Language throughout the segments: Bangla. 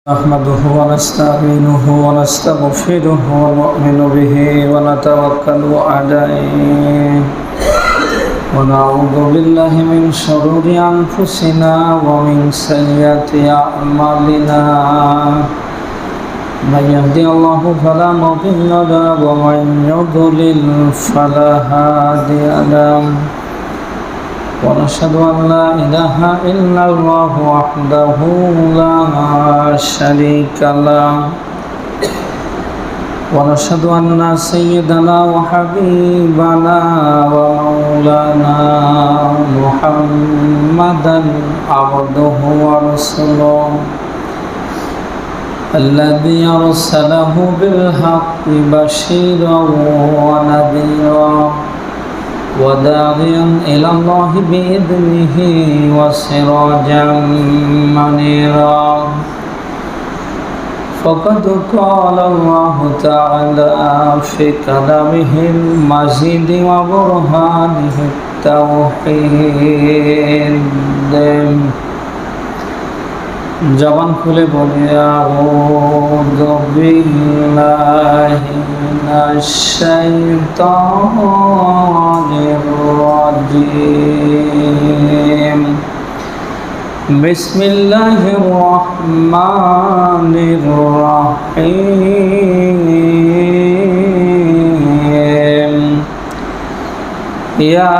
نحمده ونستعينه ونستغفره ونؤمن به ونتوكل عليه ونعوذ بالله من شرور أنفسنا ومن سيئات أعمالنا من يهدي الله فلا مضل له ومن يضلل فلا هادي له ونشهد أن لا إله إلا الله وحده لا شريك له ونشهد أن سيدنا وحبيبنا ومولانا محمدا عبده ورسوله الذي أرسله بالحق بشيرا ونذيرا وداعيا إلى الله بإذنه وسراجا منيرا فقد قال الله تعالى في كلامه المجيد وبرهانه التوحيد জবান খুলে বলি আউযু বিল্লাহি মিনাশ শাইতানির রাজীম বিসমিল্লাহির রহমানির রহিম ইয়া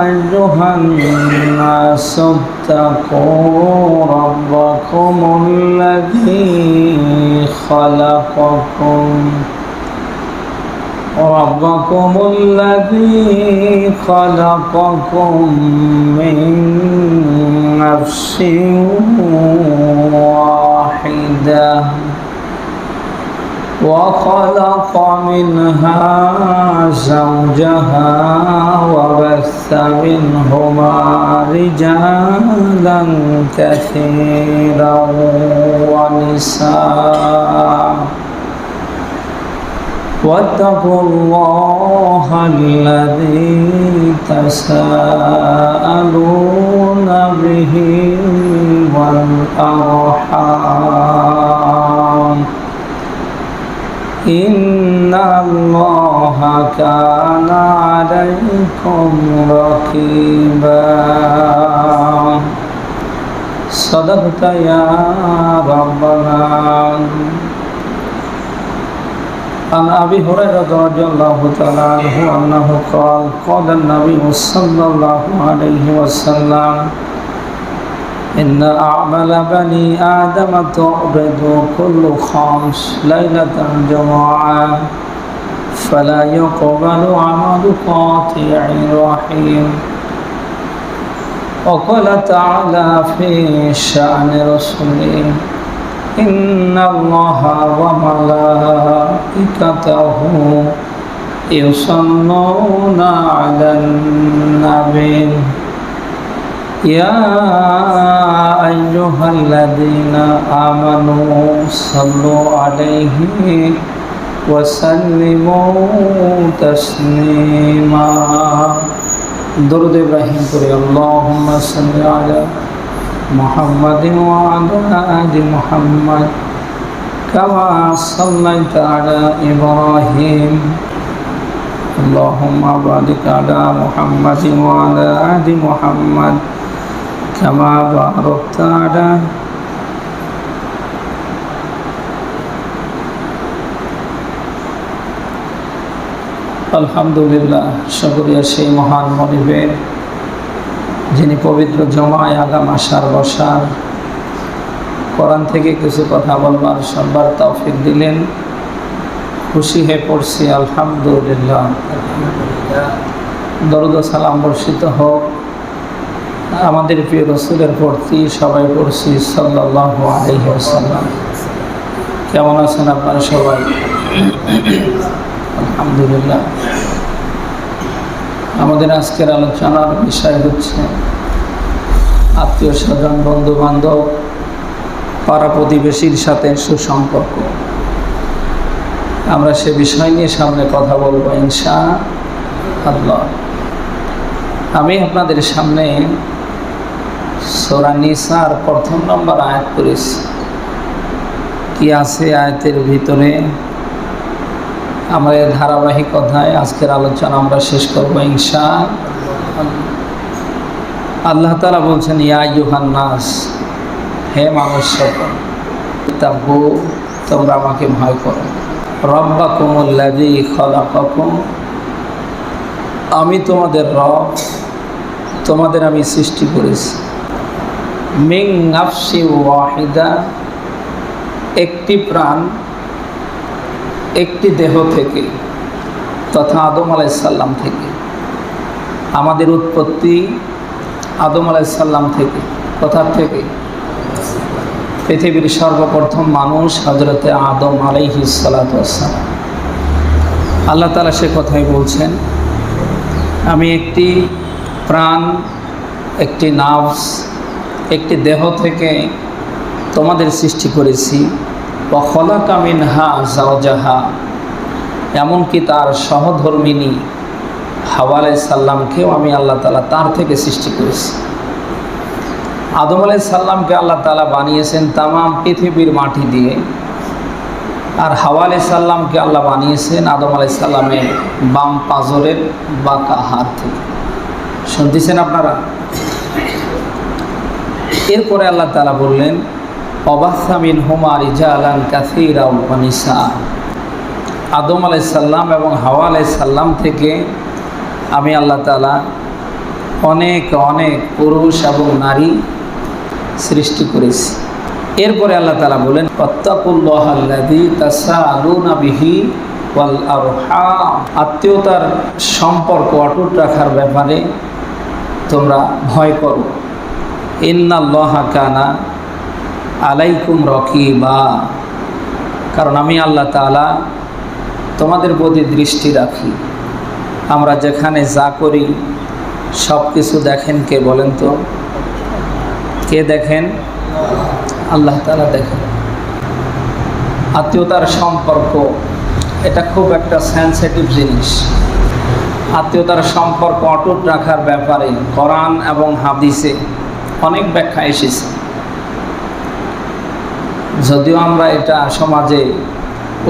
আইয়ুহান নাস اتقوا ربكم الذي خلقكم من نفس واحدة وخلق منها زوجها وبث منهما رجالا كثيرا ونساء واتقوا الله الذي تساءلون به والأرحام إن الله كان عليكم رقيبا صدقت يا ربنا عن أبي هريرة رضي الله تعالى عنه أنه قال النبي صلى الله عليه وسلم إن أعمال بني آدم تعبد كل خمس ليلة الجمعة فلا يقبل عمل قاطع رحيم وقال تعالى في شأن رسوله إن الله وملائكته يصلون على النبي يا أيها الذين آمنوا صلوا عليه وسلموا تسليما درود إبراهيم قرئ اللهم صل على محمد وعلى آل محمد كما صليت على إبراهيم اللهم بارك على محمد وعلى آل محمد كما باركت على আলহামদুলিল্লাহ শুকরিয়া সেই মহান মনিবের যিনি পবিত্র জমায় আগাম আসার বসার কোরআন থেকে কিছু কথা বলবার শুনবার তৌফিক দিলেন খুশি হয়ে পড়ছি আলহামদুলিল্লাহ দরুদ ও সালাম বর্ষিত হোক আমাদের প্রিয় রাসূলের প্রতি সবাই পড়ছি সাল্লাল্লাহু আলাইহি ওয়াসাল্লাম কেমন আছেন আপনারা সবাই আলহামদুলিল্লাহ আমাদের আজকের আলোচনার বিষয় হচ্ছে আত্মীয় স্বজন বন্ধু বান্ধব পাড়া প্রতিবেশীর সাথে সুসম্পর্ক আমরা সে বিষয় নিয়ে সামনে কথা বলবো ইনশাআল্লাহ। আমি আপনাদের সামনে সূরা নিসার প্রথম নম্বর আয়াত করেছি। কি আছে আয়াতের ভিতরে আমাদের ধারাবাহিকতায় আজকের আলোচনা আমরা শেষ করবো ইনশাআল্লাহ। আল্লাহ তাআলা বলছেন, ইয়া আইয়ুহান নাস, হে মানুষ সকল, ইত্তাকু, তোমরা আমাকে ভয় করো, রব্বাকুমুল্লাযী খালাকাকুম, আমি তোমাদের রব, তোমাদের আমি সৃষ্টি করেছি, মিন নাফসি ওয়াহিদা, একটি প্রাণ, একটি দেহ থেকে, তথা আদম আলাইহিস সালাম থেকে। আমাদের উৎপত্তি আদম আলাইহিস সালাম থেকে। কোথা থেকে? পৃথিবীর সর্বপ্রথম মানুষ হযরতে আদম আলাইহিস সালাতু ওয়াস সালাম। আল্লাহ তাআলা সে কথাই বলছেন, আমি একটি প্রাণ, একটি নাফস, একটি দেহ থেকে তোমাদের সৃষ্টি করেছি। ওয়া খালাকা মিনহা যাওজাহা, এমনকি তার সহধর্মিনী হাওয়া আলাইহিস সালামকেও আমি আল্লাহ তাআলা তার থেকে সৃষ্টি করেছি। আদম আলাইহিস সালামকে আল্লাহ তাআলা বানিয়েছেন তামাম পৃথিবীর মাটি দিয়ে, আর হাওয়া আলাইহিস সালামকে আল্লাহ বানিয়েছেন আদম আলাইহিস সালামের বাম পাজরের বাঁকা হাত থেকে। শুনতেছেন আপনারা? এরপরে আল্লাহ তাআলা বললেন, ওয়াবাসা মিনহুমা রিজালান কাসীরা ওয়া নিসা, আদম আলাইহিস সালাম এবং হাওয়া আলাইহিস সালাম থেকে আমি আল্লাহ তাআলা অনেক অনেক পুরুষ এবং নারী সৃষ্টি করেছি। এরপরে আল্লাহ তাআলা বলেন, ওয়াত্তাকুল্লাহাল্লাযী তাসাআলুনা বিহি ওয়াল আরহাম, আত্মীয়তার সম্পর্ক অটুট রাখার ব্যাপারে তোমরা ভয় করো। ইন্নাল্লাহা কানা আলাইকুম রাকিবা, কারণ আমি আল্লাহ তাআলা তোমাদের প্রতি দৃষ্টি রাখি। আমরা যেখানে যা করি সব কিছু দেখেন কে বলেন তো? কে দেখেন? আল্লাহ তাআলা দেখেন। আত্মীয়তার সম্পর্ক এটা খুব একটা সেন্সিটিভ জিনিস। আত্মীয়তার সম্পর্ক অটুট রাখার ব্যাপারে কোরআন এবং হাদিসে অনেক ব্যাখ্যা এসেছে। যদিও আমরা এটা সমাজে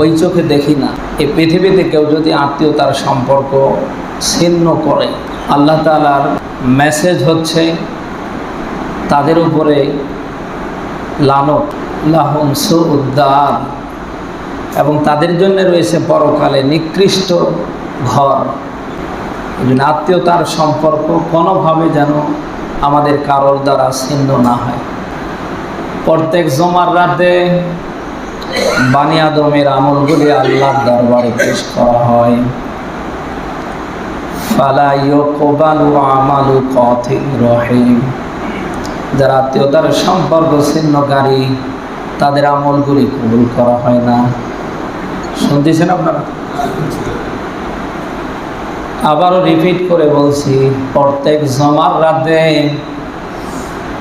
ওই চোখে দেখি না। এই পৃথিবীতে কেউ যদি আত্মীয়তার সম্পর্ক ছিন্ন করে, আল্লাহ তাআলার মেসেজ হচ্ছে তাদের উপরে লানত, লাহুম সুউদ্দার, এবং তাদের জন্য রয়েছে পরকালে নিকৃষ্ট ঘর। এই জন্য আত্মীয়তার সম্পর্ক কোনোভাবে যেন আমাদের কারোর দ্বারা ছিন্ন না হয়। প্রত্যেক জুমার রাতে বানি আদমের আমলগুলি আল্লাহর দরবারে পেশ করা হয়। ফালা ইউকবালু আমালু কাতির রহিম, যারা আত্মীয়তার সম্পর্ক ছিন্নকারী তাদের আমলগুলি কবুল করা হয় না। শুনতেছেন আপনারা? আবারও রিপিট করে বলছি, প্রত্যেক জুমার রাতে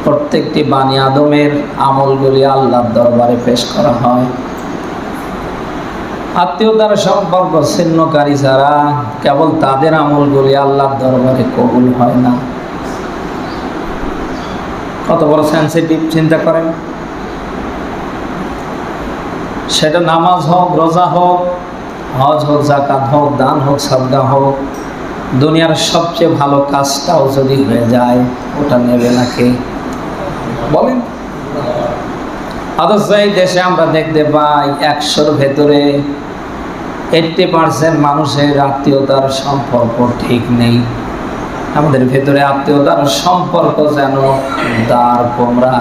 প্রত্যেকটি বানি আদমের আমলগুলি আল্লাহর দরবারে পেশ করা হয়। আত্মীয়তার সম্পর্ক ছিন্নকারী যারা, কেবল তাদের আমলগুলি আল্লাহর দরবারে কবুল হয় না। কত বড় সেন্সিটিভ, চিন্তা করেন। সেটা নামাজ হোক, রোজা হোক, হজ হোক, যাকাত হোক, দান হোক, সাদকা হোক, দুনিয়ার সবচেয়ে ভালো কাজটাও যদি হয়ে যায়, ওটা নেবে না কে বলেন? অথচ এই দেশে আমরা দেখতে পাই 100-র ভেতরে 80% মানুষের আত্মীয়তার সম্পর্ক ঠিক নেই। আমাদের ভেতরে আত্মীয়তার সম্পর্ক যেন দাঁড় কোমরা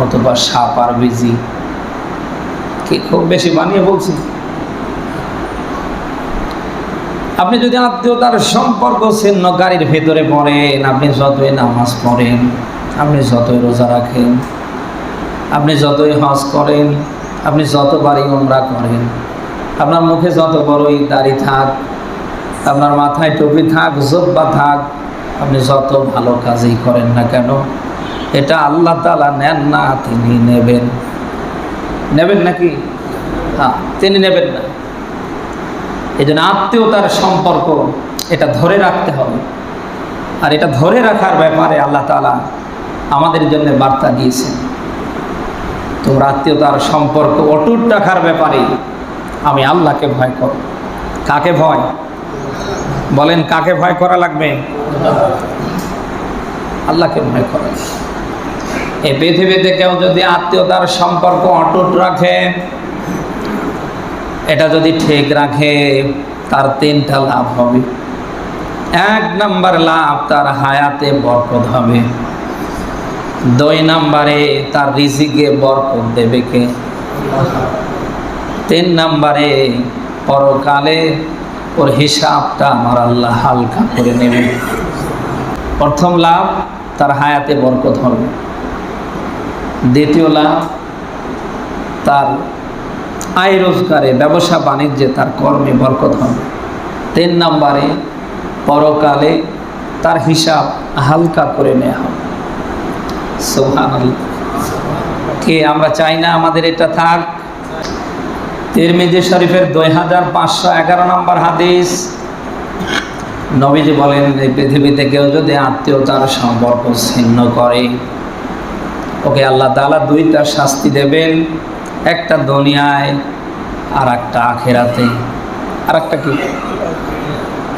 অথবা সাপ আর বিজি। কি খুব বেশি বানিয়ে বলছি? আপনি যদি আত্মীয়তার সম্পর্ক ছিন্নকারীর ভেতরে পড়েন, আপনি যতই নামাজ পড়েন, আপনি যতই রোজা রাখেন, আপনি যতই হজ করেন, আপনি যতবারই উমরা করেন, আপনার মুখে যত বড়ই দাড়ি থাক, আপনার মাথায় টুপি থাক, জুব্বা থাক, আপনি যত ভালো কাজই করেন না কেন, এটা আল্লাহ তাআলা নেন না, তিনি নেবেন। নেবেন নাকি? হ্যাঁ, তিনি নেবেন না। এই জন্য আত্মীয়তার সম্পর্ক এটা ধরে রাখতে হবে। আর এটা ধরে রাখার ব্যাপারে আল্লাহ তাআলা আমাদের জন্য বার্তা দিয়েছেন, তোমরা আত্মীয়তার সম্পর্ক অটুট রাখার ব্যাপারে আমি আল্লাহকে ভয় করো। কাকে ভয়? বলেন, কাকে ভয় করা লাগবে? আল্লাহকে ভয় করা। এই পৃথিবীতে কেউ যদি আত্মীয়তার সম্পর্ক অটুট রাখে, এটা যদি ঠিক রাখে, তার তিনটা লাভ হবে। এক নাম্বার লাভ, তার হায়াতে বরকত হবে। দুই নাম্বারে তার রিজিকে বরকত দেবে কে? তিন নাম্বারে পরকালে ওর হিসাবটা আমার আল্লাহ হালকা করে নেবে। প্রথম লাভ, তার হায়াতে বরকত হবে। দ্বিতীয় লাভ, তার আয় রোজগারে, ব্যবসা বাণিজ্যে, তার কর্মে বরকত হবে। তিন নম্বরে পরকালে তার হিসাব হালকা করে নেওয়া হবে। সুবহানাল্লাহ। কে আমরা চাই না আমাদের এটা থাক? তিরমিজি শরীফের 2511 নম্বর হাদিস, নবীজি বলেন, এই পৃথিবীতে কেউ যদি আত্মীয়তার সম্পর্ক ছিন্ন করে, ওকে আল্লাহ তাআলা দুইটা শাস্তি দেবেন, একটা দুনিয়ায় আর একটা আখিরাতে। আর একটা কি?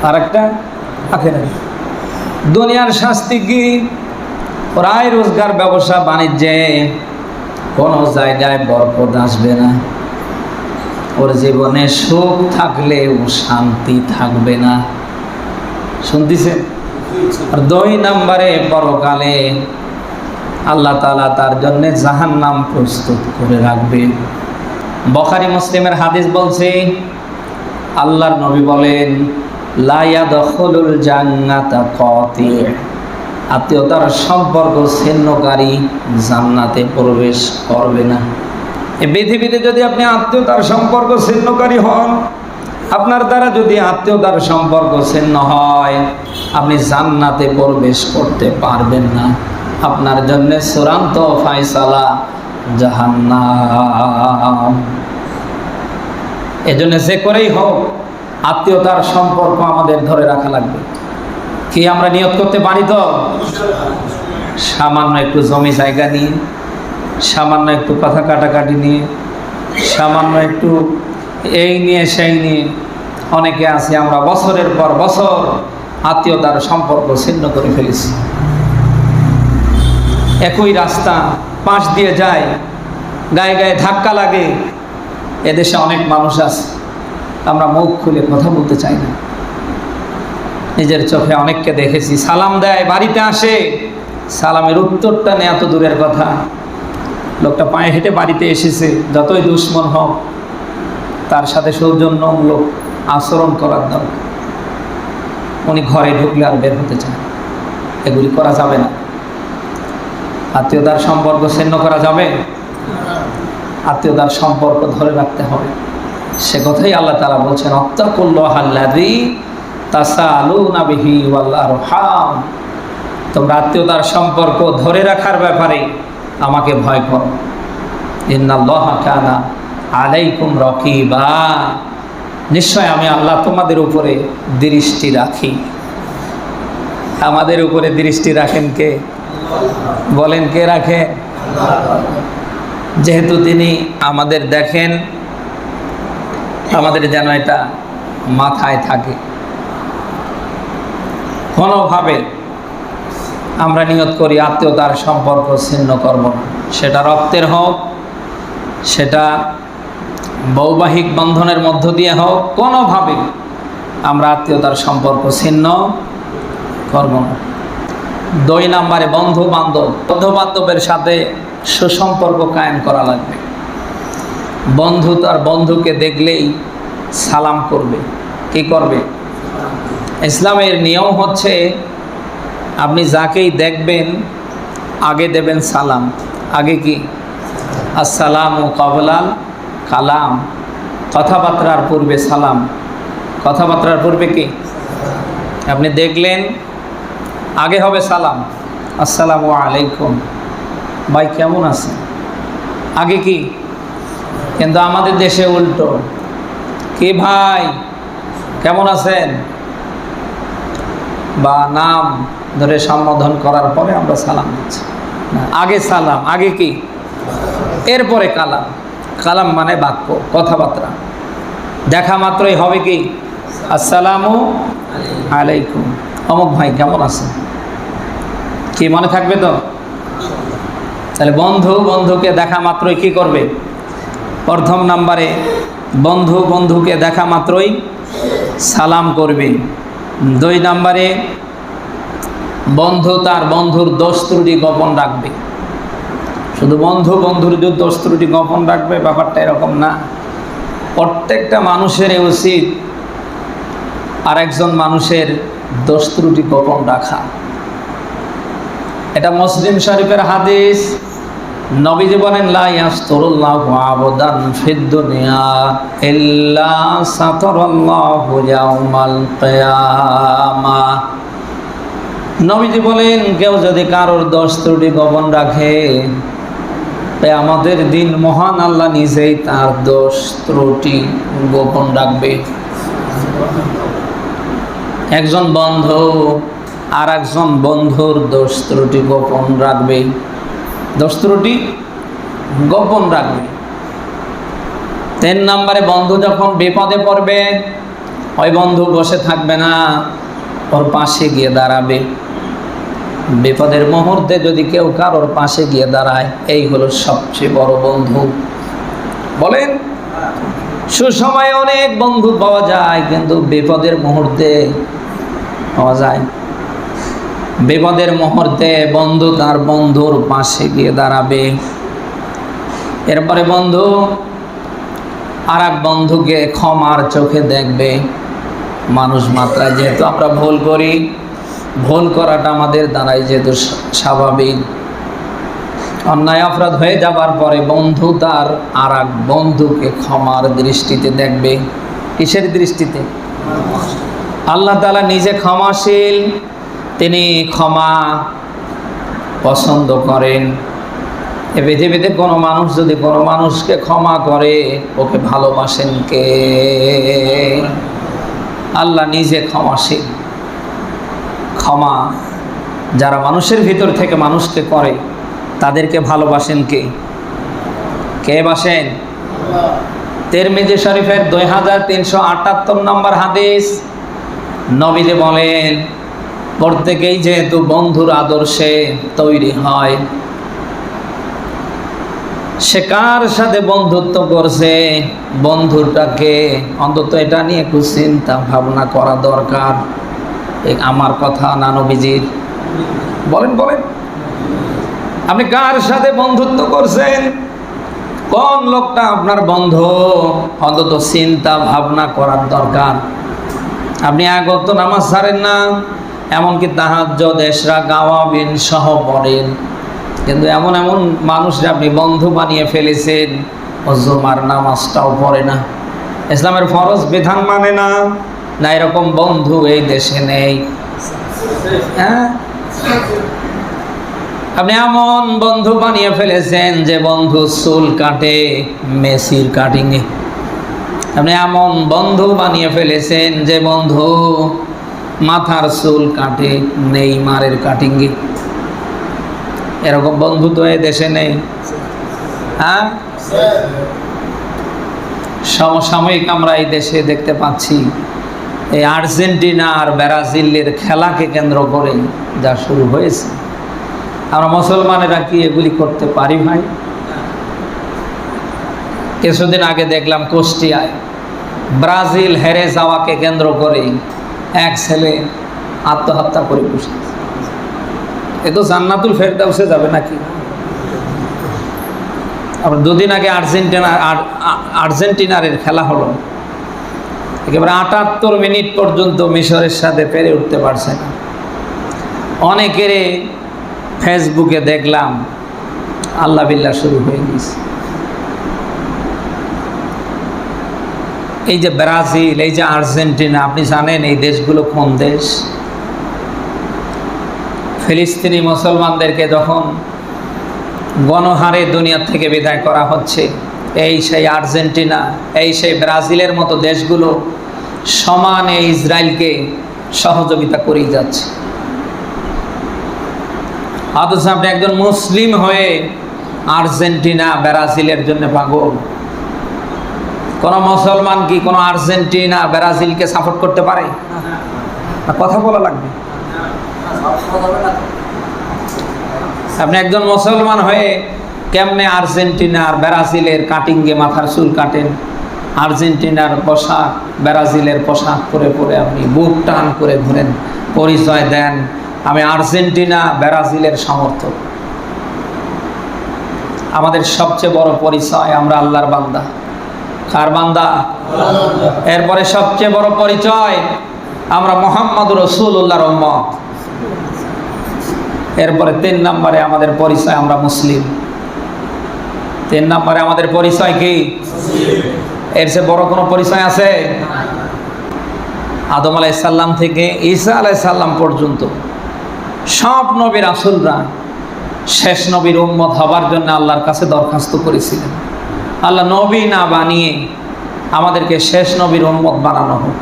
আর একটা আখিরাতে। দুনিয়ার শাস্তি কি? প্রায় রোজগার, ব্যবসা বাণিজ্যে কোনো জায়গায় বরকত আসবে না, ওর জীবনে সুখ থাকলেও শান্তি থাকবে না। শুনতেছেন? আর দুই নম্বরে পরকালে আল্লাহ তাআলা তার জন্য জাহান্নাম প্রস্তুত করে রাখবে। বুখারী মুসলিমের হাদিস বলছে, আল্লাহর নবী বলেন, লা ইয়াদখুলুল জান্নাতা কাতি, আত্মীয়তার সম্পর্ক ছিন্নকারী জান্নাতে প্রবেশ করবে না। এই পৃথিবীতে যদি আপনি আত্মীয়তার সম্পর্ক ছিন্নকারী হন, আপনার দ্বারা যদি আত্মীয়তার সম্পর্ক ছিন্ন হয়, আপনি জান্নাতে প্রবেশ করতে পারবেন না। আপনার জন্য চূড়ান্ত ফায়সালা জাহান্নাম। এজন্য যে করেই হোক আত্মীয়তার সম্পর্ক আমাদের ধরে রাখা লাগবে। কি আমরা নিয়ত করতে পারি তো? সামান্য একটু জমি জায়গা নিয়ে, সামান্য একটু কথা কাটাকাটি নিয়ে, সামান্য একটু এই নিয়ে সেই নিয়ে, অনেকে আছে আমরা বছরের পর বছর আত্মীয়তার সম্পর্ক ছিন্ন করে ফেলেছি। একই রাস্তা পাশ দিয়ে যায়, গায়ে গায়ে ধাক্কা লাগে। এদেশে অনেক মানুষ আছে, আমরা মুখ খুলে কথা বলতে চাই না। নিজের চোখে অনেককে দেখেছি, সালাম দেয়, বাড়িতে আসে, সালামের উত্তরটা নেওয়া তো দূরের কথা, লোকটা পায়ে হেঁটে বাড়িতে এসেছে, যতই দুশ্মন হোক তার সাথে সৌজন্যমূলক আচরণ করার দরকার। উনি ঘরে ঢুকলে আর বের হতে চায়, এগুলি করা যাবে না। আত্মীয়তার সম্পর্ক ছিন্ন করা যাবে? আত্মীয়তার সম্পর্ক ধরে রাখতে হবে। সে কথাই আল্লাহ তাআলা বলছেন, আত্তাকুল্লাহাল্লাযী তাসালুনা বিহি ওয়াল আরহাম, তোমরা আত্মীয়তার সম্পর্ক ধরে রাখার ব্যাপারে আমাকে ভয় করো। ইন্নাল্লাহা কানা আলাইকুম রাকিবা, নিশ্চয় আমি আল্লাহ তোমাদের উপরে দৃষ্টি রাখি। আমাদের উপরে দৃষ্টি রাখেন কে? বলেন, কে রাখে? যেহেতু তিনি আমাদের দেখেন, আমাদের যেন এটা মাথায় থাকে। কোনোভাবে আমরা নিয়ত করি আত্মীয়তার সম্পর্ক ছিন্ন করব না, সেটা রক্তের হোক, সেটা বৈবাহিক বন্ধনের মধ্য দিয়ে হোক, কোনোভাবে আমরা আত্মীয়তার সম্পর্ক ছিন্ন করব না। দুই নম্বরে বন্ধু বান্ধবের সাথে সুসম্পর্ক কায়েম করা লাগবে। বন্ধু তার বন্ধুকে দেখলেই সালাম করবে। কি করবে? ইসলামের নিয়ম হচ্ছে, আপনি যাকেই দেখবেন আগে দেবেন সালাম। আগে কি? আসসালামু কাবলাল কালাম, কথাবার্তার পূর্বে সালাম। কথাবার্তার পূর্বে কি? আপনি দেখলেন, আগে হবে সালাম, আসসালামু আলাইকুম, ভাই কেমন আছেন, আগে কি? কিন্তু আমাদের দেশে উল্টো, কি ভাই কেমন আছেন, বা নাম ধরে সম্বোধন করার পরে আমরা সালাম দিচ্ছি। আগে সালাম, আগে কি, এরপরে কালাম। কালাম মানে বাক্য, কথাবার্তা। দেখা মাত্রই হবে কি, আসসালামু আলাইকুম, অমুক ভাই কেমন আছেন, কি মনে থাকবে তো? তাহলে বন্ধু বন্ধুকে দেখা মাত্রই কি করবে? প্রথম নাম্বারে বন্ধু বন্ধুকে দেখা মাত্রই সালাম করবে। 2 নাম্বারে বন্ধু তার বন্ধুর দোষ ত্রুটি গোপন রাখবে। শুধু বন্ধু বন্ধুর যে দোষ ত্রুটি গোপন রাখবে ব্যাপারটা এরকম না। প্রত্যেকটা মানুষের উচিত আর একজন মানুষের দোষ ত্রুটি গোপন রাখা। এটা মুসলিম শরীফের হাদিস। নবীজি বলেন, লা ইয়াসতুরুল্লাহু আবদান ফিদ দুনিয়া ইল্লা সাতারাল্লাহু ইয়াউমাল কিয়ামাহ। নবীজি বলেন, কেউ যদি কারোর দোষ ত্রুটি গোপন রাখে, আমাদের দিন মহান আল্লাহ নিজেই তার দোষ ত্রুটি গোপন রাখবে। একজন বন্ধু আর একজন বন্ধুর দোষ ত্রুটি গোপন রাখবে, দোষ ত্রুটি গোপন রাখবে। 3 নম্বরে বন্ধু যখন বিপদে পড়বে, ওই বন্ধু বসে থাকবে না, ওর পাশে গিয়ে দাঁড়াবে। বিপদের মুহূর্তে যদি কেউ কারোর পাশে গিয়ে দাঁড়ায়, এই হলো সবচেয়ে বড় বন্ধু। বলেন, সুসময়ে অনেক বন্ধু পাওয়া যায়, কিন্তু বিপদের মুহূর্তে পাওয়া যায়। বিপদের মুহূর্তে বন্ধু তার বন্ধুর পাশে গিয়ে দাঁড়াবে। এরপরে বন্ধু আর এক বন্ধুকে ক্ষমার চোখে দেখবে। মানুষ মাত্রায় যেহেতু আমরা ভুল করি, ভুল করাটা আমাদের দ্বারাই যেহেতু স্বাভাবিক, অন্যায় অপরাধ হয়ে যাবার পরে বন্ধু তার আর এক বন্ধুকে ক্ষমার দৃষ্টিতে দেখবে। কিসের দৃষ্টিতে? আল্লাহ তাআলা নিজে ক্ষমাশীল, তিনি ক্ষমা পছন্দ করেন। এ পৃথিবীতে কোনো মানুষ যদি কোনো মানুষকে ক্ষমা করে, ওকে ভালোবাসেন কে? আল্লাহ নিজে ক্ষমাশীল। ক্ষমা যারা মানুষের ভিতর থেকে মানুষকে করে, তাদেরকে ভালোবাসেন কে? কে বাসেন? তিরমিজি শরীফের 2378 নম্বর হাদিস। নবীজি বলেন, প্রত্যেকেই যেহেতু বন্ধুর আদর্শে তৈরি হয়, সে কার সাথে বন্ধুত্ব করছে, বন্ধুটাকে অন্তত এটা নিয়ে একটু চিন্তা ভাবনা করা দরকার। আমার কথা না নবীজির? বলেন বলেন, আপনি কার সাথে বন্ধুত্ব করছেন, কোন লোকটা আপনার বন্ধু, অন্তত চিন্তা ভাবনা করার দরকার। আপনি আগত নামাজ ছাড়েন না, এমনকি তাহাজ্জুদ, ইশরাক, আওয়াবিন সহ পড়েন, কিন্তু এমন এমন মানুষরা আপনি বন্ধু বানিয়ে ফেলেছেন, জুমার নামাজটাও পড়ে না, ইসলামের ফরজ বিধান মানে না। না, এরকম বন্ধু এই দেশে নেই। হ্যাঁ, আপনি এমন বন্ধু বানিয়ে ফেলেছেন যে বন্ধু চুল কাটে মেসির কাটিংয়ে। আপনি এমন বন্ধু বানিয়ে ফেলেছেন যে বন্ধু মাথার চুল কাটে নেইমারের কাটিংয়ে। এরকম বন্ধু তো এই দেশে নেই। হ্যাঁ, সমসাময়িক আমরা এই দেশে দেখতে পাচ্ছি, এই আর্জেন্টিনা আর ব্রাজিলের খেলাকে কেন্দ্র করে যা শুরু হয়েছে, আমরা মুসলমানেরা কি এগুলি করতে পারি ভাই? কিছুদিন আগে দেখলাম কুষ্টিয়ায় ব্রাজিল হেরে যাওয়াকে কেন্দ্র করে এক ছেলে আত্মহত্যা করে বসে। এ তো জান্নাতুল ফেরদাউসে যাবে নাকি? আবার 2 দিন আগে আর্জেন্টিনার খেলা হলো, একেবারে 78 মিনিট পর্যন্ত মিশরের সাথে পেরে উঠতে পারছে না। অনেকের ফেসবুকে দেখলাম আল্লাহ বিল্লাহ শুরু হয়ে গেছে। এই যে ব্রাজিল, এই যে আর্জেন্টিনা, আপনি জানেন এই দেশগুলো কোন দেশ? ফিলিস্তিনি মুসলমানদেরকে যখন গণহারে দুনিয়া থেকে বিদায় করা হচ্ছে, এই সেই আর্জেন্টিনা, এই সেই ব্রাজিলের মতো দেশগুলো সমানে ইসরায়েলকে সহযোগিতা করেই যাচ্ছে। অথচ আপনি একজন মুসলিম হয়ে আর্জেন্টিনা ব্রাজিলের জন্য পাগল। কোন মুসলমান কি কোন আর্জেন্টিনা ব্রাজিলকে সাপোর্ট করতে পারে? কথা বলা লাগবে। আপনি একজন মুসলমান হয়ে কেমনে আর্জেন্টিনার ব্রাজিলের কাটিংয়ে মাথার চুল কাটেন, আর্জেন্টিনার পোশাক ব্রাজিলের পোশাক পরে পরে আপনি বুক টান করে ঘুরেন, পরিচয় দেন আমি আর্জেন্টিনা ব্রাজিলের সমর্থক। আমাদের সবচেয়ে বড় পরিচয় আমরা আল্লাহর বান্দা। কার বান্দা? এরপরে সবচেয়ে বড় পরিচয় আমরা মুহাম্মদুর রাসূলুল্লাহর উম্মত। এরপরে 3 নম্বরে আমাদের পরিচয় আমরা মুসলিম। 3 নম্বরে আমাদের পরিচয় কি? এর চেয়ে বড় কোনো পরিচয় আছে? আদম আলাইহিস সালাম থেকে ঈসা আলাইহিস সালাম পর্যন্ত সব নবী রাসূলরা শেষ নবীর উম্মত হবার জন্য আল্লাহর কাছে দরখাস্ত করেছিলেন। আল্লাহ নবী না বানিয়ে আমাদেরকে শেষ নবীর উম্মত বানানো হোক।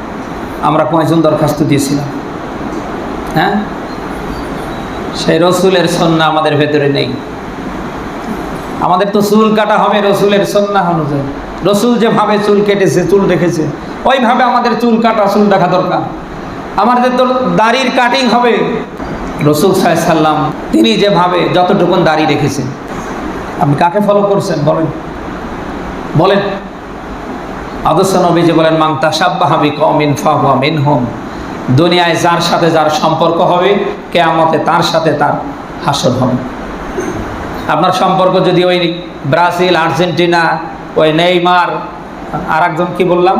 আমরা কয়জন দরখাস্ত দিয়েছিলাম? হ্যাঁ, সেই রসুলের সুন্নাহ আমাদের ভেতরে নেই। আমাদের তো চুল কাটা হবে রসুলের সুন্নাহ অনুযায়ী। রসুল যেভাবে চুল কেটেছে, চুল রেখেছে, ওইভাবে আমাদের চুল কাটা, চুল রাখা দরকার। আমাদের তো দাড়ির কাটিং হবে রসুল সাল্লাল্লাহু আলাইহি সাল্লাম তিনি যেভাবে যতটুকুন দাড়ি রেখেছেন। আপনি কাকে ফলো করছেন বলেন? বলেন। আদর্শ নবীজি বলেন মান তাশাব্বাহা বিকওমিন ফাহুয়া মিনহুম। দুনিয়ায় যার সাথে যার সম্পর্ক হবে কিয়ামতে তার সাথে তার হাসর হবে। আপনার সম্পর্ক যদি ওই ব্রাজিল, আর্জেন্টিনা, ওই নেইমার, আর একজন কি বললাম,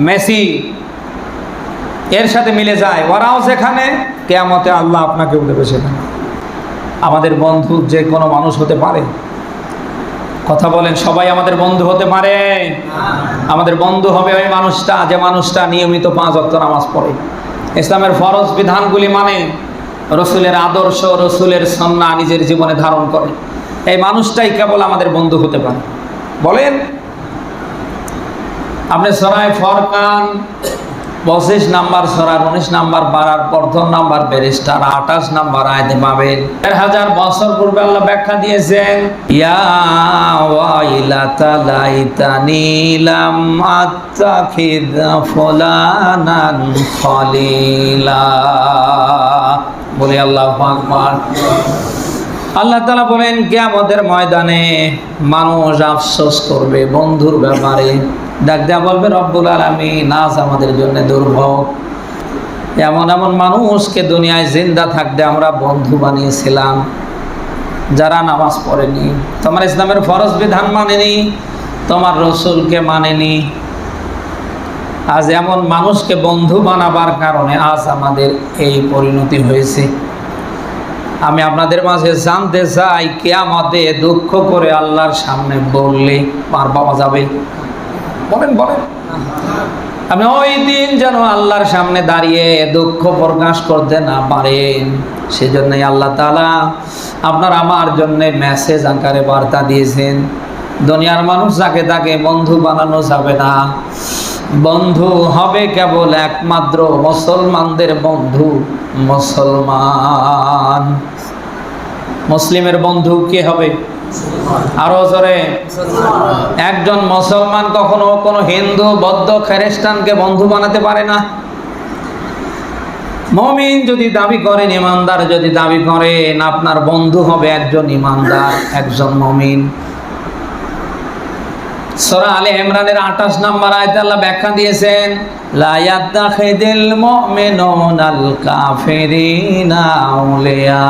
মেসি, এর সাথে মিলে যায়, ওরাও যেখানে, কিয়ামতে আল্লাহ আপনাকেও দেবে সেখানে। আমাদের বন্ধু যে কোনো মানুষ হতে পারে। কথা বলেন, সবাই আমাদের বন্ধু হতে পারে? আমাদের বন্ধু হবে ওই মানুষটা যে মানুষটা নিয়মিত 5 ওয়াক্ত নামাজ পড়ে, ইসলামের ফরজ বিধানগুলি মানে, রসুলের আদর্শ, রসুলের সুন্নাহ নিজের জীবনে ধারণ করে। এই মানুষটাই কেবল আমাদের বন্ধু হতে পারে। বলেন। আপনি সূরা ফুরকান 25 নাম্বার সূরার 19 নাম্বার পারার প্রথম নাম্বার ব্যারিস্টার 28 নাম্বার আয়াতে পাবেন। 1000 বছর পূর্বে আল্লাহ ব্যাখ্যা দিয়েছেন, ইয়া ওয়াইলাতা লাইতানি লাম আত্তাখিদ ফুলানান খলিলা। বলি আল্লাহু আকবার। আল্লাহ তাআলা বলেন কিয়ামতের ময়দানে মানুষ আফসোস করবে বন্ধুর ব্যাপারে। ডাক দেয়া বলবে রব্বুল আলামিন আজ আমাদের জন্য দুর্ভোগ। এমন এমন মানুষকে দুনিয়ায় জিন্দা থাকতে আমরা বন্ধু বানিয়েছিলাম, যারা নামাজ পড়েনি, তোমার ইসলামের ফরজ বিধান মানেনি, তোমার রসুলকে মানেনি। আজ এমন মানুষকে বন্ধু বানাবার কারণে আজ আমাদের এই পরিণতি হয়েছে। আমি আপনাদের মাঝে জানতে চাই, কিয়ামতে দুঃখ করে আল্লাহর সামনে বললে পার পাওয়া যাবে? বলেন বলেন। আপনি ওই দিন যেন আল্লাহর সামনে দাঁড়িয়ে দুঃখ প্রকাশ করতে না পারেন, সেজন্যই আল্লাহ তাআলা আপনার আমার জন্য মেসেজ আকারে বার্তা দিয়েছেন। দুনিয়ার মানুষ যাকে তাকে বন্ধু বানানো যাবে না। বন্ধু হবে কেবল একমাত্র মুসলমানদের বন্ধু মুসলমান। মুসলিমের বন্ধু কে হবে? আরো জোরে। একজন মুসলমান কখনো কোনো হিন্দু, বৌদ্ধ, খ্রিস্টানকে বন্ধু বানাতে পারে না। মুমিন যদি দাবি করেন, ইমানদার যদি দাবি করেন, আপনার বন্ধু হবে একজন ইমানদার, একজন মুমিন। সূরা আলে ইমরানের 28 নম্বর আয়াতে আল্লাহ ব্যাখ্যা দিয়েছেন, লা ইয়াত্তাখিযুল মুমিনুনাল কাফিরিনা আউলিয়া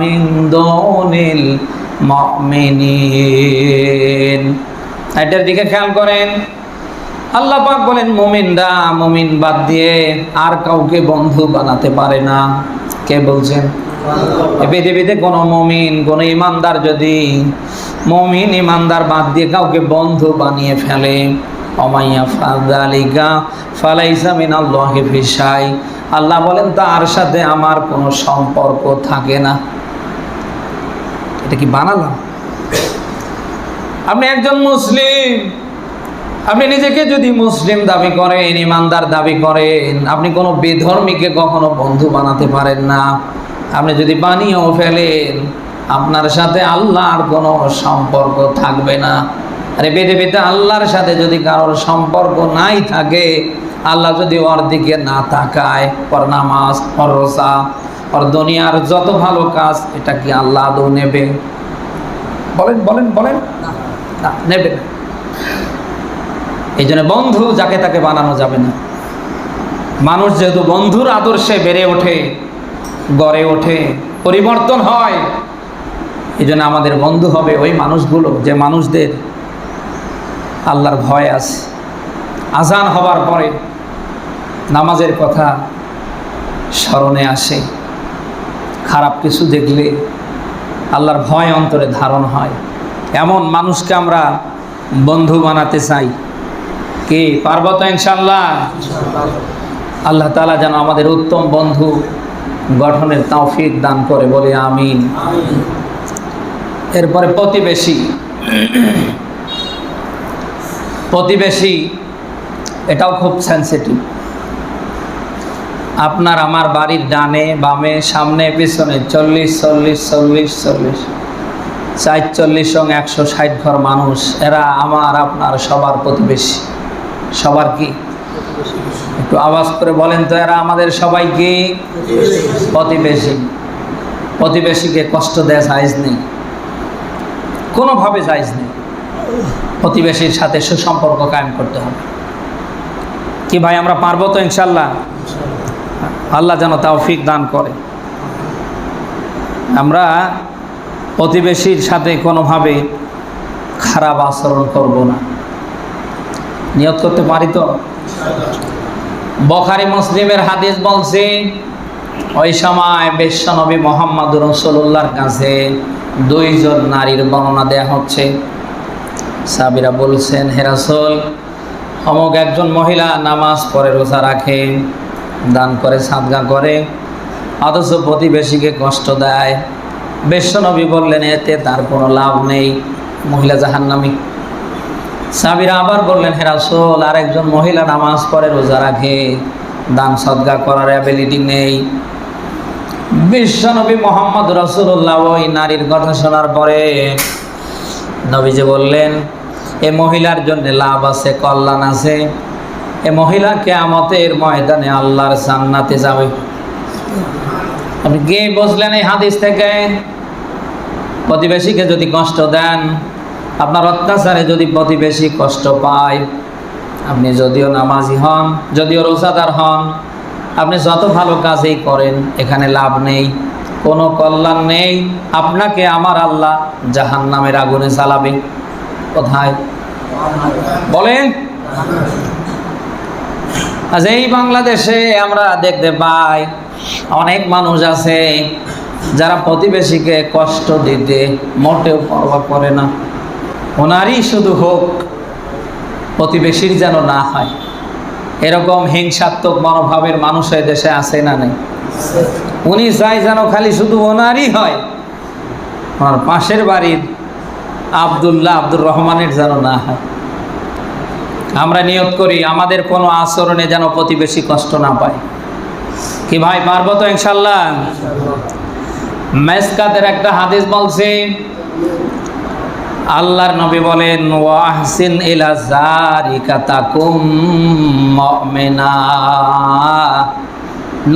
মিন দুনিল মুমিনিন। এটার দিকে খেয়াল করেন। আল্লাহ পাক বলেন মুমিনরা মুমিন বাদ দিয়ে আর কাউকে বন্ধু বানাতে পারে না। কে বলছেন? পৃথিবীতে কোনো মুমিন, কোনো ইমানদার যদি মুমিন ইমানদার বাদ দিয়ে কাউকে বন্ধু বানিয়ে ফেলে, ওমাইয়া ফাযালিকা ফালাইসা মিনাল্লাহি ফি শাই, আল্লাহ বলেন তার সাথে আমার কোনো সম্পর্ক থাকে না। এটা কি বানালাম? আপনি একজন মুসলিম, আপনি নিজেকে যদি মুসলিম দাবি করেন, ইমানদার দাবি করেন, আপনি কোনো বেধর্মীকে কখনো বন্ধু বানাতে পারেন না। আপনি যদি বানিয়েও ফেলেন, আপনার সাথে আল্লাহর কোনো সম্পর্ক থাকবে না। আরে পৃথিবীতে আল্লাহর সাথে যদি কারোর সম্পর্ক নাই থাকে, আল্লাহ যদি ওর দিকে না তাকায়, ওর নামাজ, ওর রোজা, ওর দুনিয়ার যত ভালো কাজ, এটা কি আল্লাহ আদৌ নেবে? বলেন বলেন বলেন, না নেবে না। এই জন্য বন্ধু যাকে তাকে বানানো যাবে না। মানুষ যেহেতু বন্ধুর আদর্শে বেড়ে ওঠে, গড়ে ওঠে, পরিবর্তন হয়, এই জন্য আমাদের বন্ধু হবে ওই মানুষগুলো যে মানুষদের আল্লাহর ভয় আছে। আজান হবার পরে নামাজের কথা স্মরণে আসে, খারাপ কিছু দেখলে আল্লাহর ভয় অন্তরে ধারণ হয়। এমন মানুষকে আমরা বন্ধু বানাতে চাই। কি পারবো তো ইনশাআল্লাহ? আল্লাহ তাআলা যেন আমাদের উত্তম বন্ধু গঠনের তৌফিক দান করে, বলে আমিন। এরপরে প্রতিবেশী। প্রতিবেশী এটাও খুব সেন্সিটিভ। আপনার আমার বাড়ির ডানে বামে সামনে পিছনে 40 40 40 40 40 সঙ্গে 160 ঘর মানুষ, এরা আমার আপনার সবার প্রতিবেশী। সবার কি? একটু আওয়াজ করে বলেন তো, এরা আমাদের সবাই কি প্রতিবেশী? প্রতিবেশীকে কষ্ট দেয়া জায়েজ নেই, কোনোভাবে জায়েজ নেই। প্রতিবেশীর সাথে সুসম্পর্ক কায়েম করতে হবে। কি ভাই, আমরা পারবো তো ইনশাল্লাহ? আল্লাহ যেন তৌফিক দান করে। আমরা প্রতিবেশীর সাথে কোনোভাবে খারাপ আচরণ করব না, নিয়ত করতে পারি তো? বুখারী মুসলিমের হাদিস বলছে, ওই সময় বিশ্বনবী মুহাম্মদুর রাসূলুল্লাহর কাছে দুইজন নারীর বর্ণনা দেয়া হচ্ছে। সাহাবীরা বলছেন, হে রাসূল, অমুক একজন মহিলা নামাজ পড়ে, রোজা রাখে, দান করে, সাদকা করে, অথচ প্রতিবেশীকে কষ্ট দেয়। বিশ্বনবী বললেন, এতে তার কোনো লাভ নেই, মহিলা জাহান্নামী। সাহাবীরা আবার বললেন, হে রাসূল, আরেকজন মহিলা নামাজ পড়ে, রোজা রাখে, দান সদকা করার অ্যাবিলিটি নেই। বিশ্বনবী মুহাম্মদ রাসূলুল্লাহ ওই নারীর কথা শোনার পরে নবীজি বললেন, এ মহিলার জন্য লাভ আছে, কল্যাণ আছে। এ মহিলা কিয়ামতের ময়দানে আল্লাহর জান্নাতে যাবে। আপনি কি বুঝলেন এই হাদিস থেকে? প্রতিবেশীকে যদি কষ্ট দেন, আপনার অত্যাচারে যদি প্রতিবেশী কষ্ট পায়, আপনি যদিও নামাজি হন, যদিও রোজাদার হন, আপনি যত ভালো কাজই করেন, এখানে লাভ নেই, কোনো কল্যাণ নেই। আপনাকে আমার আল্লাহ জাহান্নামের আগুনে জ্বালাবে। কোথায় বলেন? আজ এই বাংলাদেশে আমরা দেখতে পাই অনেক মানুষ আছে যারা প্রতিবেশীকে কষ্ট দিতে মোটেও পরোয়া করে না। ওনারই শুধু হোক, প্রতিবেশীর যেন না হয়, এরকম হিংসাত্মক মনোভাবের মানুষ এই দেশে আছে না নেই? উনি চাই যেন খালি শুধু ওনারই হয়, আমার পাশের বাড়ির আব্দুর রহমানের যেন না হয়। আমরা নিয়ত করি আমাদের কোনো আচরণে যেন প্রতিবেশী কষ্ট না পায়। কি ভাই, পারবো তো ইনশাল্লাহ? মেসকাতের একটা হাদিস বলছে, আল্লাহর নবী বলেন, ওয়াহসিন ইলা জারিকা তাকুম মুমিনা।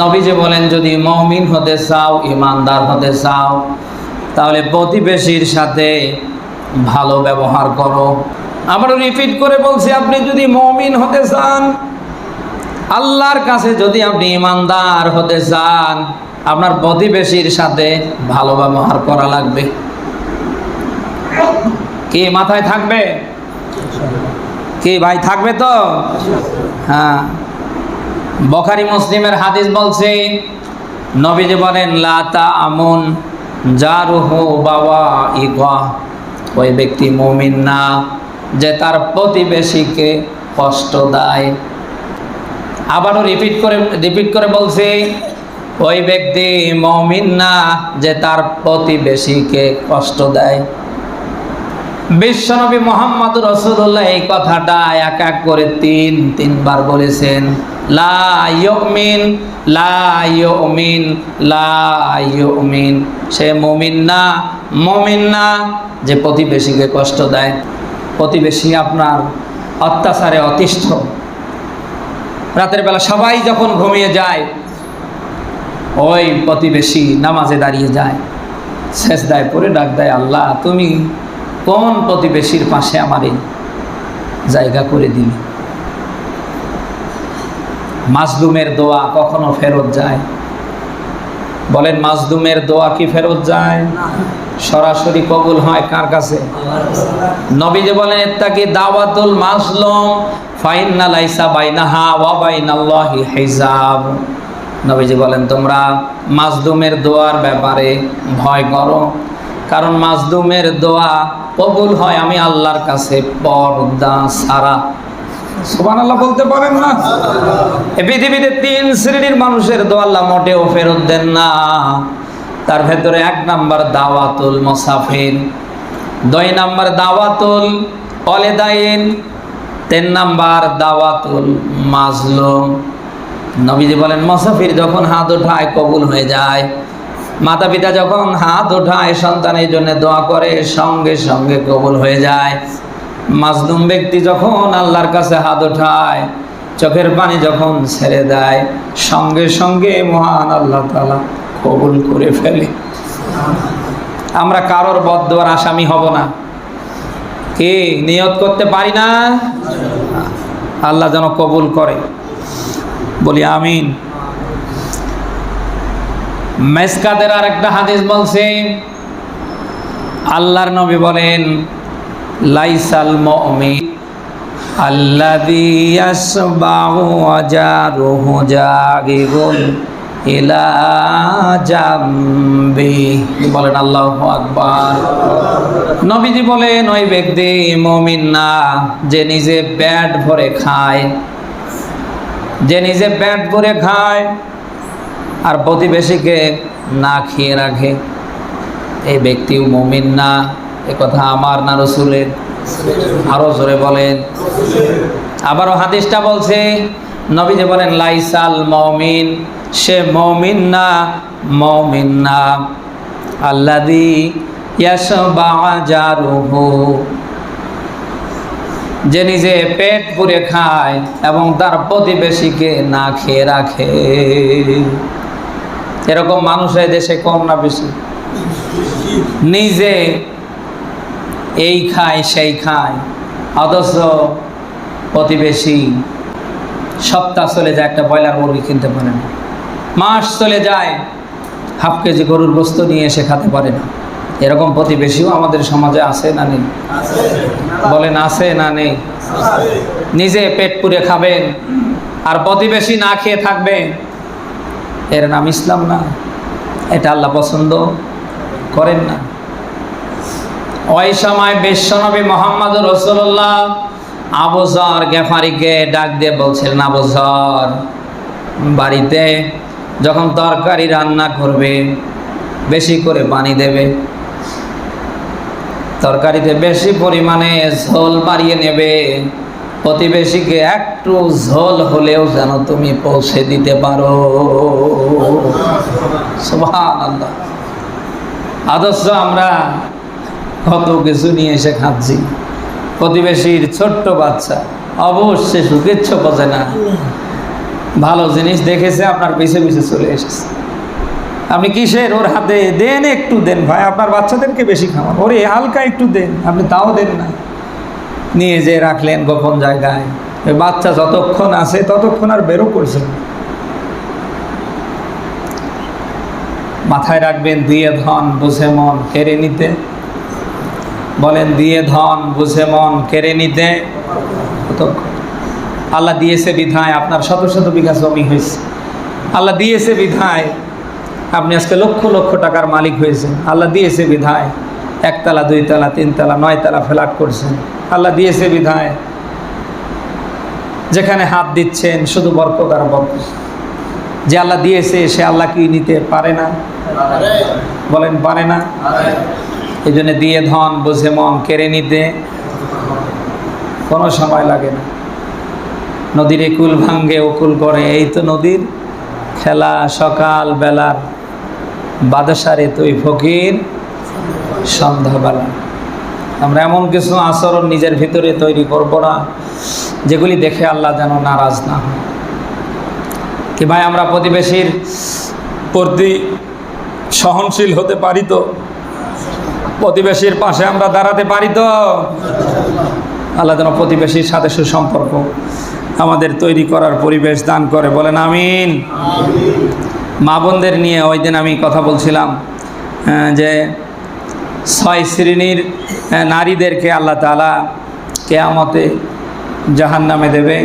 নবীজি বলেন, যদি মুমিন হতে চাও, ইমানদার হতে চাও, তাহলে প্রতিবেশীর সাথে ভালো ব্যবহার করো। আবারও রিপিট করে বলছি, আপনি যদি মুমিন হতে চান, আল্লাহর কাছে যদি আপনি ইমানদার হতে চান, আপনার প্রতিবেশীর সাথে ভালো ব্যবহার করা লাগবে। কি মাথায় থাকবে? কি ভাই, থাকবে তো? হ্যাঁ। বুখারী মুসলিমের হাদিস বলছে, নবীজি বলেন, লা তা'মুন জারুহু বাওয়াইকা। ওই ব্যক্তি মুমিন না যে তার প্রতিবেশীকে কষ্ট দেয়। আবারও রিপিট করে বলছে, ওই ব্যক্তি মুমিন না যে তার প্রতিবেশীকে কষ্ট দেয়। বিশ্বনবী মুহাম্মদ রাসূলুল্লাহ এই কথাটা এক এক করে তিনবার বলেছেন। লা ইউমিন, লা ইউমিন, লা ইউমিন। সে মুমিন না, মুমিন না, যে প্রতিবেশীকে কষ্ট দেয়। প্রতিবেশী আপনার অত্যাচারে অতিষ্ঠ। রাতের বেলা সবাই যখন ঘুমিয়ে যায়, ওই প্রতিবেশী নামাজে দাঁড়িয়ে যায়, সেজদায় পড়ে ডাক দেয়, আল্লাহ তুমি কোন প্রতিবেশীর পাশে আমার এই জায়গা করে দিলি। মাজলুমের দোয়া কখনো ফেরত যায়? বলেন, মাজলুমের দোয়া কি ফেরত যায়? সরাসরি কবুল হয় কার কাছে? নবীজি বলেন, ইত্তাকি দাওয়াতুল মাজলুম ফাইন্না লাইসা বাইনাহা ওয়া বাইনাল্লাহি হিজাব। নবীজি বলেন, তোমরা মাজলুমের দোয়ার ব্যাপারে ভয় করো, কারণ মাজলুমের দোয়া কবুল হয় আমি আল্লাহর কাছে পর্দা ছাড়া। সুবহানাল্লাহ বলতে পারেন না? এই পৃথিবীতে 3 শ্রেণীর মানুষের দোয়া আল্লাহ মোটেও ফেরত দেন না। তার ভেতরে 1 নাম্বার দাওয়াতুল মুসাফির, 2 নাম্বার দাওয়াতুল ওয়ালিদাইন, 3 নাম্বার দাওয়াতুল মাজলুম। নবীজি বলেন, মুসাফির যখন হাত ওঠায় কবুল হয়ে যায়। মাতা পিতা যখন হাত ওঠায় সন্তানের জন্য দোয়া করে, সঙ্গে সঙ্গে কবুল হয়ে যায়। মাজলুম ব্যক্তি যখন আল্লাহর কাছে হাত ওঠায়, চোখের পানি যখন ছেড়ে দেয়, সঙ্গে সঙ্গে মহান আল্লাহ তাআলা কবুল করে ফেলে। আমরা কারোর বদদোয়ার আসামি হব না, কি নিয়ত করতে পারি না? আল্লাহ যেন কবুল করে, বলি আমিন। মেসকাদের আর একটা হাদিস বলছে, আল্লাহর নবী বলেন, লাইসাল মুমিন আল্লাযী ইয়াসবাহু আজারুহু জাগিগুন ইলা জামবি। বলেন আল্লাহু আকবার। নবীজি বলেন, ওই ব্যক্তি মুমিন না যে নিজে পেট ভরে খায়, যে নিজে পেট ভরে খায় আর প্রতিবেশীকে না খেয়ে রাখে, এই ব্যক্তিও মুমিন না। এ কথা আমার না রাসূলের? আরো জোরে বলেন। আবারও হাদিসটা বলছে, নবীজি বলেন, লাইসাল মুমিন, সে মুমিন না, মুমিন না আল্লাযী ইয়াশবা'ু জারুহু, যে নিজে পেট পুরে খায় এবং তার প্রতিবেশীকে না খেয়ে রাখে। এরকম মানুষ এই দেশে কম না বেশি? নিজে এই খায় সেই খায়, অথচ প্রতিবেশী সপ্তাহ চলে যায় একটা ব্রয়লার মুরগি কিনতে পারে না, মাস চলে যায় হাফ কেজি গরুর গোস্ত নিয়ে এসে খেতে পারে না। এরকম প্রতিবেশীও আমাদের সমাজে আছে না নেই? বলেন আছে না নেই? নিজে পেট পুরে খাবেন আর প্রতিবেশী না খেয়ে থাকবে, এর নাম ইসলাম না। এটা আল্লাহ পছন্দ করেন না। ওই সময় বিশ্বনবী মুহাম্মদুর রাসূলুল্লাহ আবু যর গেফারিকে ডাক দিয়ে বলছিলেন, আবু যর, বাড়িতে যখন তরকারি রান্না করবে বেশি করে পানি দেবে, তরকারিতে বেশি পরিমাণে ঝোল বাড়িয়ে নেবে, প্রতিবেশীকে একটু ঝোল হলেও যেন তুমি পৌঁছে দিতে পারো। সুবহানাল্লাহ। আদর্শ আমরা কত কিছু নিয়ে এসে খাচ্ছি। প্রতিবেশীর ছোট্ট বাচ্চা অবশ্যই সুকিচ্ছু বোঝে না, ভালো জিনিস দেখেছে আপনার পিছে পিছে চলে এসেছে। আপনি কিসের ওর হাতে দেন, একটু দেন ভাই, আপনার বাচ্চাদেরকে বেশি খাওয়ান, ওরে হালকা একটু দেন, আপনি তাও দেন না, নিয়ে যে রাখলেন গোপন জায়গায়। ওই বাচ্চা যতক্ষণ আছে ততক্ষণ আর বেরো করছেন। মাথায় রাখবেন, দিয়ে ধন বুঝে মন কেড়ে নিতে। বলেন, দিয়ে ধন বুঝে মন কেড়ে নিতে। আল্লাহ দিয়েছে বিধায় আপনার শত শত বিঘা জমি হয়েছে, আল্লাহ দিয়েছে বিধায় আপনি আজকে লক্ষ লক্ষ টাকার মালিক হয়েছেন, আল্লাহ দিয়েছে বিধায় 1 তলা 2 তলা 3 তলা 9 তলা ফ্ল্যাট করছেন, আল্লাহ দিয়েছে বিধায় যেখানে হাত দিচ্ছেন শুধু বরকত আর বরকত। যে আল্লাহ দিয়েছে সে আল্লাহ কি নিতে পারে না? বলেন পারে না? এই জন্য দিয়ে ধন বুঝে মন কেড়ে নিতে কোনো সময় লাগে না। নদীর একুল ভাঙ্গে উকুল করে, এই তো নদীর খেলা। সকাল বেলার বাদশারে তুই ফকির সন্ধ্যাবেলা। আমরা এমন কিছু আচরণ নিজের ভিতরে তৈরি করব না যেগুলি দেখে আল্লাহ যেন নারাজ না হয়। কি ভাই, আমরা প্রতিবেশীর প্রতি সহনশীল হতে পারি তো? প্রতিবেশীর পাশে আমরা দাঁড়াতে পারি তো? আল্লাহ যেন প্রতিবেশীর সাথে সুসম্পর্ক আমাদের তৈরি করার পরিবেশ দান করে, বলেন আমিন। মা বোনদের নিয়ে ওই দিন আমি কথা বলছিলাম যে 6 শ্রেণীর নারীদেরকে আল্লাহ তাআলা কিয়ামতে জাহান্নামে দেবে।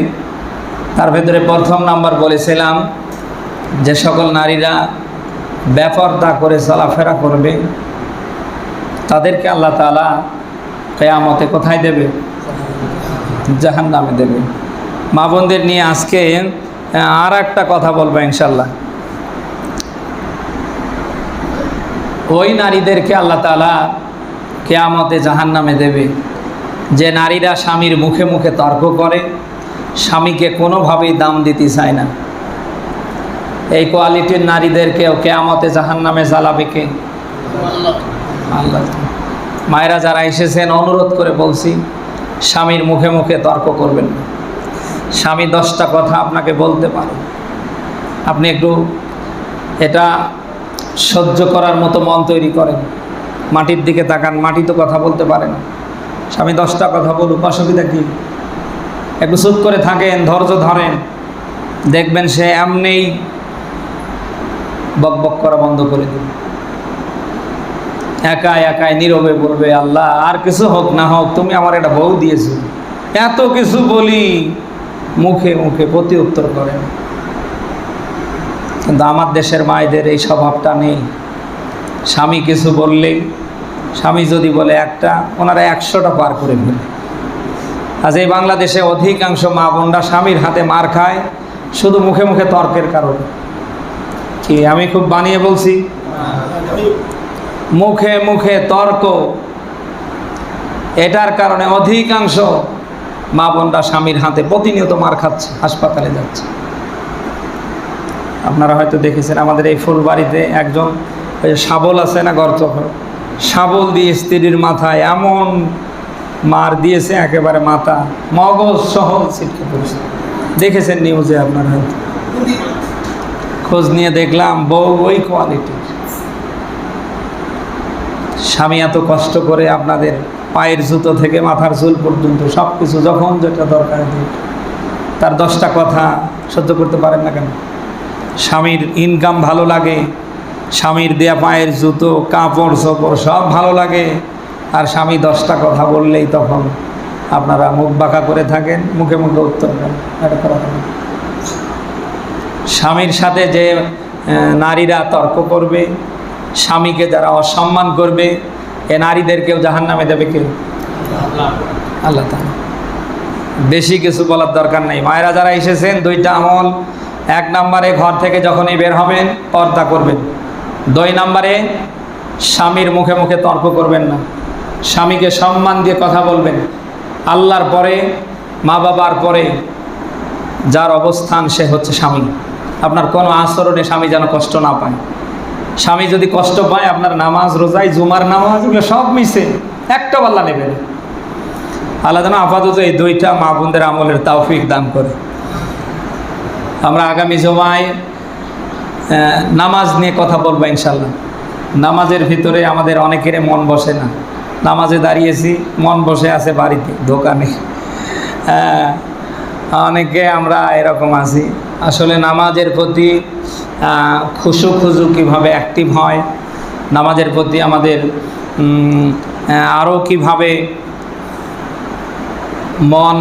তার ভেতরে প্রথম নাম্বার বলেছিলাম যে সকল নারীরা বেপরদা করে চলাফেরা করবে তাদেরকে আল্লাহ তাআলা কিয়ামতে কোথায় দেবে? জাহান্নামে দেবে। মা বোনদের নিয়ে আজকে আর একটা কথা বলবো ইনশাল্লাহ। ওই নারীদেরকে আল্লাহ তাআলা কিয়ামতে জাহান্নামে দেবে যে নারীরা স্বামীর মুখে মুখে তর্ক করে, স্বামীকে কোনোভাবেই দাম দিতে চায় না। এই কোয়ালিটির নারীদেরকেও কিয়ামতে জাহান্নামে জ্বালাবে কে? আল্লাহ। মায়েরা যারা এসেছেন, অনুরোধ করে বলছি, স্বামীর মুখে মুখে তর্ক করবেন না। স্বামী 10টা কথা আপনাকে বলতে পারে, আপনি একটু এটা সহ্য করার মতো মন তৈরি করেন। মাটির দিকে তাকান, মাটি তো কথা বলতে পারে না। স্বামী 10টা কথা বলুক, অসুবিধা কি? একটু চুপ করে থাকেন, ধৈর্য ধরেন, দেখবেন সে এমনিই বক বক করা বন্ধ করে দেবে। একাই একাই নীরবে বলবে, আল্লাহ আর কিছু হোক না হোক, তুমি আমার একটা বউ দিয়েছো। এত কিছু বলি, মুখে মুখে প্রতি উত্তর করেন। কিন্তু আমার দেশের মায়েদের এই স্বভাবটা নেই। স্বামী কিছু বললেই, স্বামী যদি বলে একটা, ওনারা 100টা পার করে ফেলে। আজ এই বাংলাদেশে অধিকাংশ মা বোনরা স্বামীর হাতে মার খায় শুধু মুখে মুখে তর্কের কারণে। কি আমি খুব বানিয়ে বলছি? মুখে মুখে তর্ক, এটার কারণে অধিকাংশ মা বোনরা স্বামীর হাতে প্রতিনিয়ত মার খাচ্ছে, হাসপাতালে যাচ্ছে। আপনারা হয়তো দেখেছেন আমাদের এই ফুলবাড়িতে একজন ওই শাবল আছে না, গর্তঘর, শাবল দিয়ে স্ত্রীর মাথায় এমন মার দিয়েছে, একেবারে মাথা মগজ সহ ছিটকে পড়েছে। দেখেছেন নিউজে আপনারা হয়তো। খোঁজ নিয়ে দেখলাম বউ ওই কোয়ালিটির। স্বামী এত কষ্ট করে আপনাদের পায়ের জুতো থেকে মাথার চুল পর্যন্ত সব কিছু যখন যেটা দরকার দিই, তার 10টা কথা সহ্য করতে পারেন না কেন? স্বামীর ইনকাম ভালো লাগে, স্বামীর দেয়া পায়ের জুতো, কাপড় চোপড় সব ভালো লাগে, আর স্বামী 10টা কথা বললেই তখন আপনারা মুখ বাঁকা করে থাকেন, মুখে মুখে উত্তর দেন। এটা করা হবে। স্বামীর সাথে যে নারীরা তর্ক করবে, স্বামীকে যারা অসম্মান করবে, এ নারীদেরকেও জাহান্নামে দেবে কে? আল্লাহ তাআলা। বেশি কিছু বলার দরকার নেই। মায়েরা যারা এসেছেন, 2টা আমল। 1 নম্বরে ঘর থেকে যখনই বের হবেন পর্দা করবেন। 2 নম্বরে স্বামীর মুখে মুখে তর্ক করবেন না, স্বামীকে সম্মান দিয়ে কথা বলবেন। আল্লাহর পরে, মা বাবার পরে যার অবস্থান সে হচ্ছে স্বামী। আপনার কোনো আচরণে স্বামী যেন কষ্ট না পায়। স্বামী যদি কষ্ট পায়, আপনার নামাজ, রোজাই, জুমার নামাজ, এগুলো সব মিশে একটা আল্লাহ নেবেন। আল্লাহ যেন আপাতত এই 2টা মা বোনদের আমলের তৌফিক দান করে। আমরা আগামী জুমায় নামাজ নিয়ে কথা বলবো ইনশাল্লাহ। নামাজের ভিতরে আমাদের অনেকের মন বসে না। নামাজে দাঁড়িয়েছি, মন বসে আছে বাড়িতে, দোকানে। অনেকে আমরা এরকম আছি। আসলে নামাজের প্রতি খুশু কীভাবে অ্যাক্টিভ হয়, নামাজের প্রতি আমাদের আরও কীভাবে মন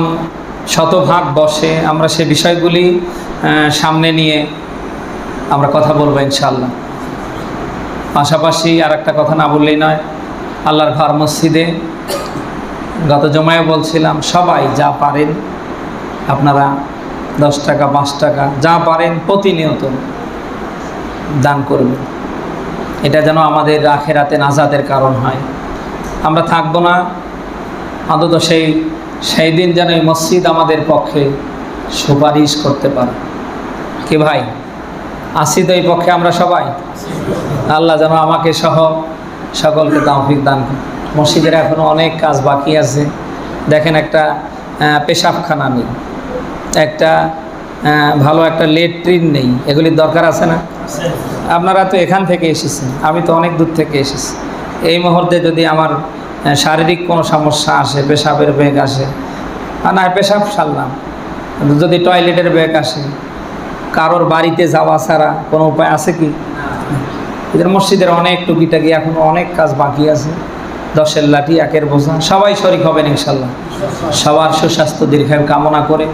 শতভাগ বসে, আমরা সে বিষয়গুলি সামনে নিয়ে আমরা কথা বলবো ইনশাআল্লাহ। পাশাপাশি আর একটা কথা না বললেই নয়, আল্লাহর ঘর মসজিদে গত জমায় বলছিলাম, সবাই যা পারেন আপনারা 10 টাকা 5 টাকা যা পারেন প্রতিনিয়ত দান করবেন। এটা যেন আমাদের আখিরাতে নাজাতের কারণ হয়। আমরা থাকবো না, অন্তত সেই দিন যেন এই মসজিদ আমাদের পক্ষে সুপারিশ করতে পারে। কি ভাই, আসি তো এই পক্ষে আমরা সবাই? আল্লাহ যেন আমাকে সহ সকলকে তৌফিক দান করে। মসজিদের এখনও অনেক কাজ বাকি আছে। দেখেন, একটা পেশাবখানা নেই, একটা ভালো একটা লেট্রিন নেই, এগুলির দরকার আছে না? আপনারা তো এখান থেকে এসেছেন, আমি তো অনেক দূর থেকে এসেছি। এই মুহূর্তে যদি আমার শারীরিক কোনো সমস্যা আসে, পেশাবের বেগ আসে, না পেশাব সারলাম, যদি টয়লেটের বেগ আসে, কারোর বাড়িতে যাওয়া ছাড়া কোনো উপায় আছে কি? এদের মসজিদের অনেক টুকিটাকি এখনও অনেক কাজ বাকি আছে। 10-এর লাঠি 1-এর বোঝা, সবাই শরীক হবেন ইনশাল্লাহ। সবার সুস্বাস্থ্য দীর্ঘায়ু কামনা করে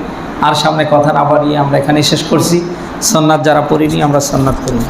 আর সামনে কথা না বাড়িয়ে আমরা এখানে শেষ করছি। সুন্নাত যারা পড়িনি আমরা সুন্নাত করি।